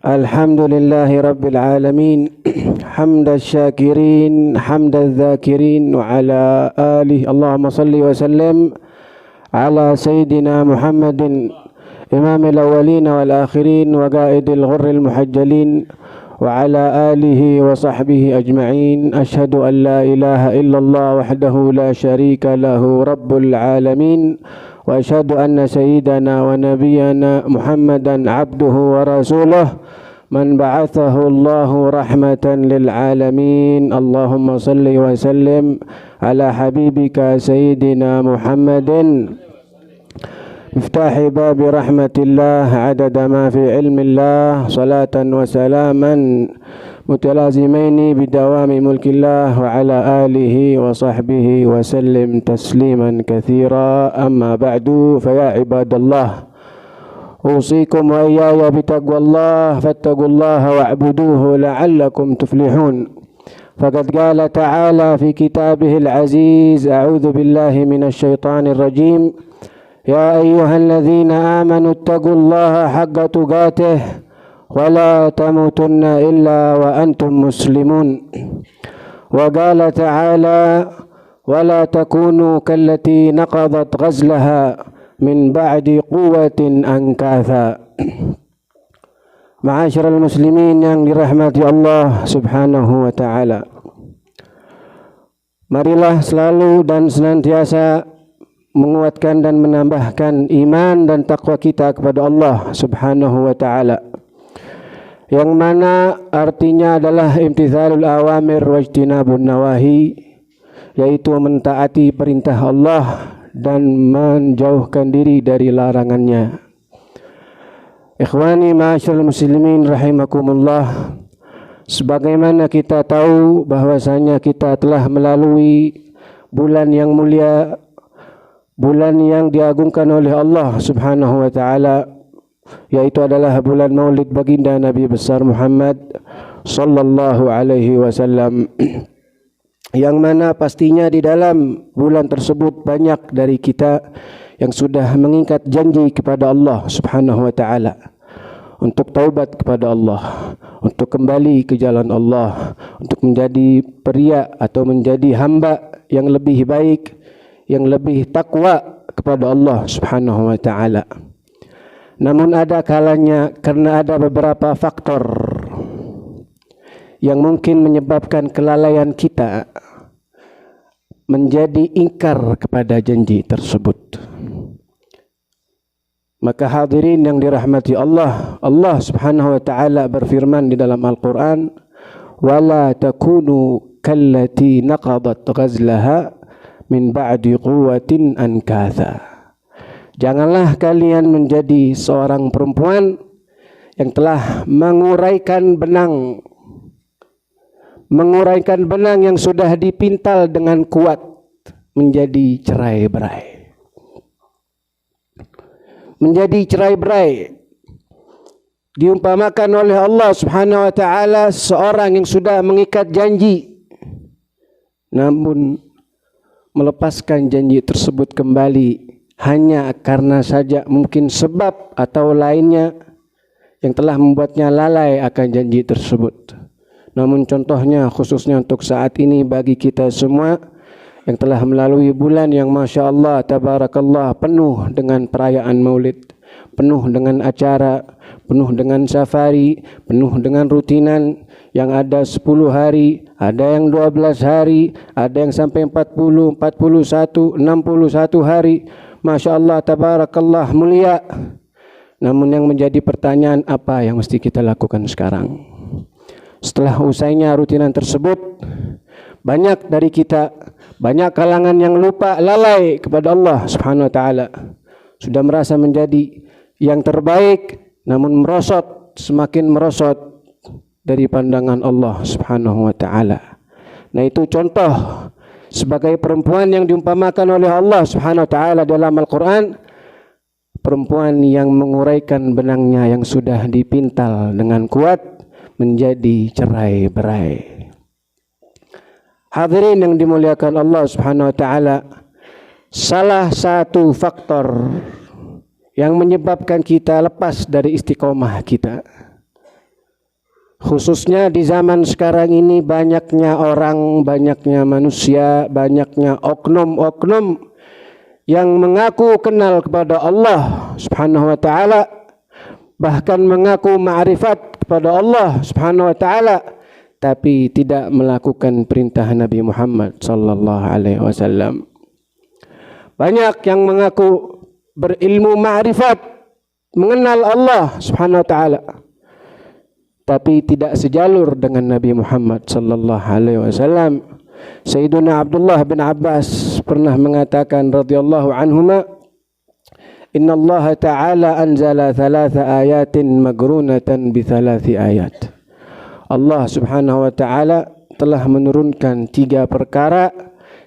الحمد لله رب العالمين حمد الشاكرين حمد الذاكرين وعلى آله اللهم صل وسلم على سيدنا محمد إمام الأولين والآخرين وقائد الغر المحجلين وعلى آله وصحبه أجمعين. أشهد أن لا إله إلا الله وحده لا شريك له رب العالمين وأشهد أن سيدنا ونبينا محمدا عبده ورسوله من بعثه الله رحمة للعالمين. اللهم صل وسلم على حبيبك سيدنا محمد مفتاح باب رحمة الله عدد ما في علم الله صلاة وسلاما متلازمين بدوام ملك الله وعلى آله وصحبه وسلم تسليما كثيرا. أما بعد فيا عباد الله أوصيكم وإياي بتقوى الله فاتقوا الله واعبدوه لعلكم تفلحون. فقد قال تعالى في كتابه العزيز أعوذ بالله من الشيطان الرجيم يا أيها الذين آمنوا اتقوا الله حق تقاته ولا تموتن إلا وأنتم مسلمون. وقال تعالى ولا تكونوا كالتي نقضت غزلها من بعد قوة أنكاثا. Ma'asyiral muslimin yang dirahmati Allah subhanahu wa ta'ala, marilah selalu dan senantiasa menguatkan dan menambahkan iman dan takwa kita kepada Allah subhanahu wa ta'ala, yang mana artinya adalah imtithalul awamir wajtinabun nawahi, yaitu mentaati perintah Allah dan menjauhkan diri dari larangannya. Ikhwani ma'asyiral muslimin rahimakumullah, sebagaimana kita tahu bahwasanya kita telah melalui bulan yang mulia, bulan yang diagungkan oleh Allah subhanahu wa ta'ala, yaitu adalah bulan maulid baginda Nabi besar Muhammad sallallahu alaihi wasallam, yang mana pastinya di dalam bulan tersebut banyak dari kita yang sudah mengikat janji kepada Allah subhanahu wa ta'ala untuk taubat kepada Allah, untuk kembali ke jalan Allah, untuk menjadi pria atau menjadi hamba yang lebih baik, yang lebih takwa kepada Allah subhanahu wa ta'ala. Namun ada kalanya karena ada beberapa faktor yang mungkin menyebabkan kelalaian kita menjadi ingkar kepada janji tersebut. Maka hadirin yang dirahmati Allah, Allah subhanahu wa ta'ala berfirman di dalam Al-Quran, وَلَا تَكُونُوا كَالَّتِي نَقَضَتْ غَزْلَهَا min ba'di quwwatin ankatha. Janganlah kalian menjadi seorang perempuan yang telah menguraikan benang yang sudah dipintal dengan kuat menjadi cerai-berai. Menjadi cerai-berai diumpamakan oleh Allah subhanahu wa ta'ala seorang yang sudah mengikat janji namun melepaskan janji tersebut kembali hanya karena saja mungkin sebab atau lainnya yang telah membuatnya lalai akan janji tersebut. Namun contohnya khususnya untuk saat ini bagi kita semua yang telah melalui bulan yang Masya Allah tabarakallah penuh dengan perayaan maulid, penuh dengan acara, penuh dengan safari, penuh dengan rutinan yang ada 10 hari, ada yang 12 hari, ada yang sampai 40, 41, 61 hari. Masya Allah tabarakallah mulia. Namun yang menjadi pertanyaan, apa yang mesti kita lakukan sekarang? Setelah usainya rutinan tersebut, banyak dari kita, banyak kalangan yang lupa, lalai kepada Allah subhanahu wa ta'ala. Sudah merasa menjadi yang terbaik, namun merosot, semakin merosot dari pandangan Allah subhanahu wa ta'ala. Nah itu contoh sebagai perempuan yang diumpamakan oleh Allah subhanahu wa ta'ala dalam Al-Quran, perempuan yang menguraikan benangnya yang sudah dipintal dengan kuat menjadi cerai-berai. Hadirin yang dimuliakan Allah subhanahu wa ta'ala, salah satu faktor yang menyebabkan kita lepas dari istiqomah kita Khususnya di zaman sekarang ini banyaknya orang, banyaknya manusia, banyaknya oknum-oknum yang mengaku kenal kepada Allah Subhanahu wa taala, bahkan mengaku ma'rifat kepada Allah Subhanahu wa taala, tapi tidak melakukan perintah Nabi Muhammad sallallahu alaihi wasallam. Banyak yang mengaku berilmu ma'rifat, mengenal Allah Subhanahu wa taala, tapi tidak sejalur dengan Nabi Muhammad sallallahu alaihi wasallam. Sayyiduna Abdullah bin Abbas pernah mengatakan radhiyallahu anhuma, "Inna Allah ta'ala anzala thalatha ayatin magrunatan bi thalathi ayat." Allah Subhanahu wa taala telah menurunkan 3 perkara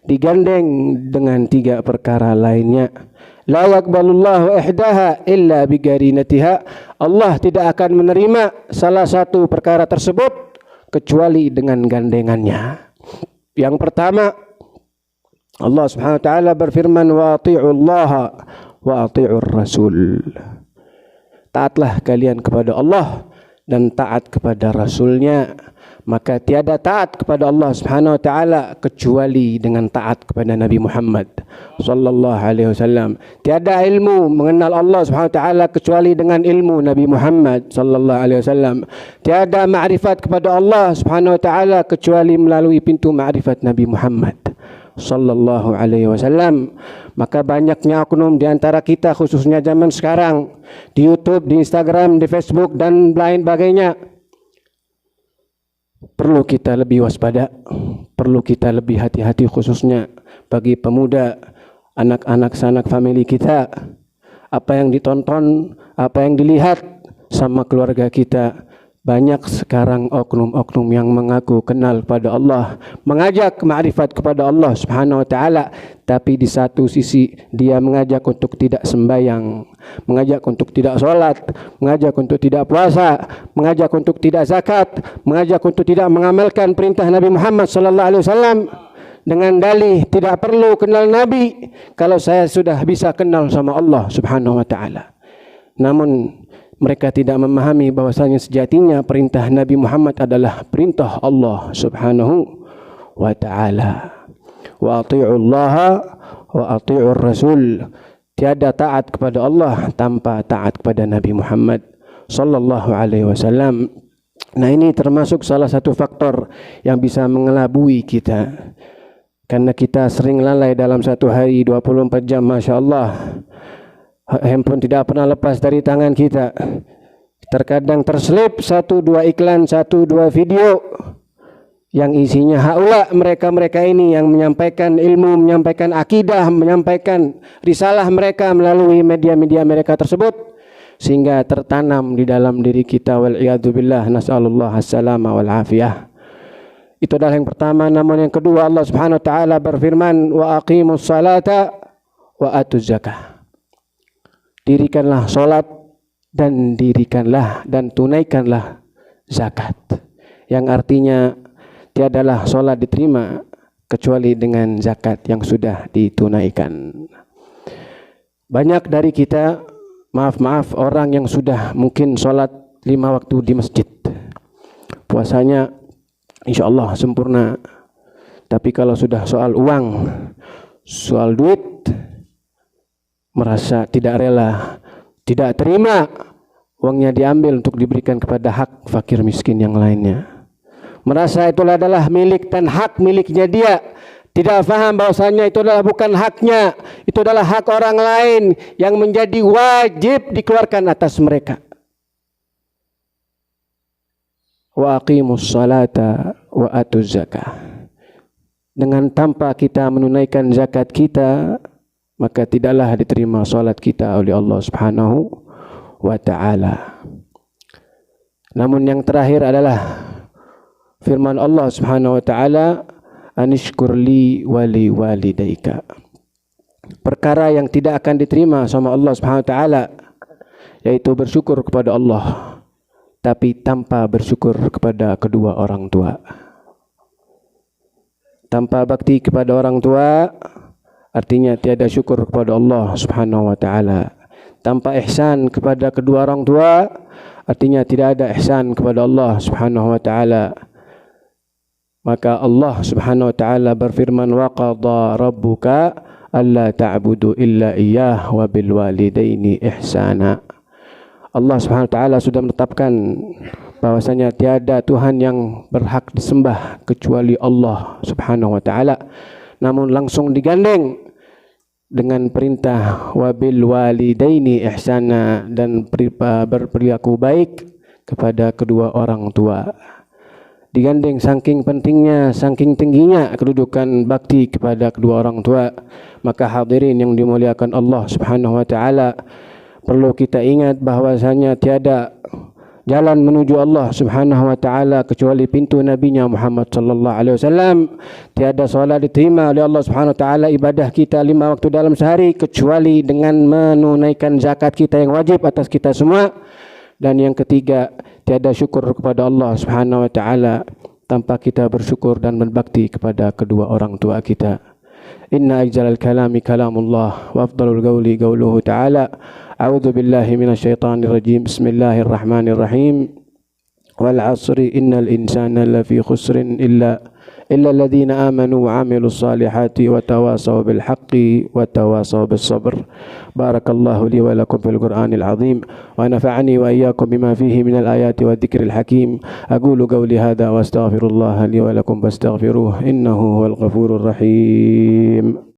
digandeng dengan 3 perkara lainnya. La yaqbalullahu ihdaha illa bigarinatiha. Allah tidak akan menerima salah satu perkara tersebut kecuali dengan gandengannya. Yang pertama, Allah Subhanahu wa taala berfirman, wa ati'ullaha wa ati'ur rasul. Taatlah kalian kepada Allah dan taat kepada Rasulnya. Maka tiada taat kepada Allah Subhanahu wa taala kecuali dengan taat kepada Nabi Muhammad sallallahu alaihi wasallam. Tiada ilmu mengenal Allah Subhanahu wa taala kecuali dengan ilmu Nabi Muhammad sallallahu alaihi wasallam. Tiada ma'rifat kepada Allah Subhanahu wa taala kecuali melalui pintu ma'rifat Nabi Muhammad sallallahu alaihi wasallam. Maka banyaknya oknum di antara kita, khususnya zaman sekarang, di YouTube, di Instagram, di Facebook dan lain sebagainya. Perlu kita lebih waspada, perlu kita lebih hati-hati, khususnya bagi pemuda, anak-anak sanak famili kita. Apa yang ditonton, apa yang dilihat sama keluarga kita. Banyak sekarang oknum-oknum yang mengaku kenal pada Allah, mengajak ma'rifat kepada Allah Subhanahu wa taala, tapi di satu sisi dia mengajak untuk tidak sembahyang, mengajak untuk tidak sholat, mengajak untuk tidak puasa, mengajak untuk tidak zakat, mengajak untuk tidak mengamalkan perintah Nabi Muhammad sallallahu alaihi wasallam dengan dalih tidak perlu kenal Nabi kalau saya sudah bisa kenal sama Allah Subhanahu wa taala. Namun mereka tidak memahami bahwasanya sejatinya perintah Nabi Muhammad adalah perintah Allah Subhanahu wa taala. Wa ati'ullaha wa ati'ur rasul. Tiada taat kepada Allah tanpa taat kepada Nabi Muhammad sallallahu alaihi wasallam. Nah, ini termasuk salah satu faktor yang bisa mengelabui kita. Karena kita sering lalai dalam satu hari 24 jam, Masya Allah. Handphone tidak pernah lepas dari tangan kita. Terkadang terselip 1-2 iklan, 1-2 video yang isinya haula mereka-mereka ini yang menyampaikan ilmu, menyampaikan akidah, menyampaikan risalah mereka melalui media-media mereka tersebut, sehingga tertanam di dalam diri kita, wal'iyadzubillah, nas'alullah as-salama wal afiyah. Itu adalah yang pertama. Namun yang kedua, Allah Subhanahu wa taala berfirman, wa aqimus salata wa atuz zakah. Dirikanlah solat dan dirikanlah dan tunaikanlah zakat. Yang artinya tiadalah solat diterima kecuali dengan zakat yang sudah ditunaikan. Banyak dari kita, maaf orang yang sudah mungkin solat 5 waktu di masjid, puasanya insya Allah sempurna. Tapi kalau sudah soal uang, soal duit, merasa tidak rela, tidak terima uangnya diambil untuk diberikan kepada hak fakir miskin yang lainnya. Merasa itu adalah milik dan hak miliknya dia. Tidak paham bahwasanya itu adalah bukan haknya, itu adalah hak orang lain yang menjadi wajib dikeluarkan atas mereka. Wa aqimus salata wa atuz zakah. Dengan tanpa kita menunaikan zakat kita, maka tidaklah diterima salat kita oleh Allah Subhanahu wa taala. Namun yang terakhir adalah firman Allah Subhanahu wa taala, anishkurli wali walidaika. Perkara yang tidak akan diterima sama Allah Subhanahu wa taala yaitu bersyukur kepada Allah tapi tanpa bersyukur kepada kedua orang tua. Tanpa bakti kepada orang tua artinya tiada syukur kepada Allah Subhanahu wa taala. Tanpa ihsan kepada kedua orang tua artinya tidak ada ihsan kepada Allah Subhanahu wa taala. Maka Allah Subhanahu wa taala berfirman, wa qada rabbuka alla ta'budu illa iyyah wa bil walidaini ihsana. Allah Subhanahu wa taala sudah menetapkan bahwasanya tiada Tuhan yang berhak disembah kecuali Allah Subhanahu wa taala. Namun langsung digandeng dengan perintah wabil walidaini ihsana, dan berperilaku baik kepada kedua orang tua. Digandeng saking pentingnya, saking tingginya kedudukan bakti kepada kedua orang tua. Maka hadirin yang dimuliakan Allah Subhanahu wa taala, perlu kita ingat bahwasanya tiada jalan menuju Allah Subhanahu wa taala kecuali pintu nabinya Muhammad sallallahu alaihi wasallam. Tiada solat diterima oleh Allah Subhanahu wa taala, ibadah kita 5 waktu dalam sehari, kecuali dengan menunaikan zakat kita yang wajib atas kita semua. Dan yang ketiga, tiada syukur kepada Allah Subhanahu wa taala tanpa kita bersyukur dan berbakti kepada kedua orang tua kita. Inna ajjalal kalami kalamullah wa afdalul qawli qawluhu ta'ala. A'udzu billahi minasyaitonir rajim. Bismillahirrahmanirrahim. Wal 'asri innal insana lafi khusrin illa alladhina amanu wa 'amilus salihati wa tawasaw bil haqqi wa tawasaw bis sabr. Barakallahu li wa lakum fil Qur'anil 'azim wa nafa'ani wa iyyakum bima fihi minal ayati wadh-dhikril hakim. Aqulu qawli hadha wa astaghfirullah li wa lakum fastaghfiruhu innahu huwal ghafurur rahim.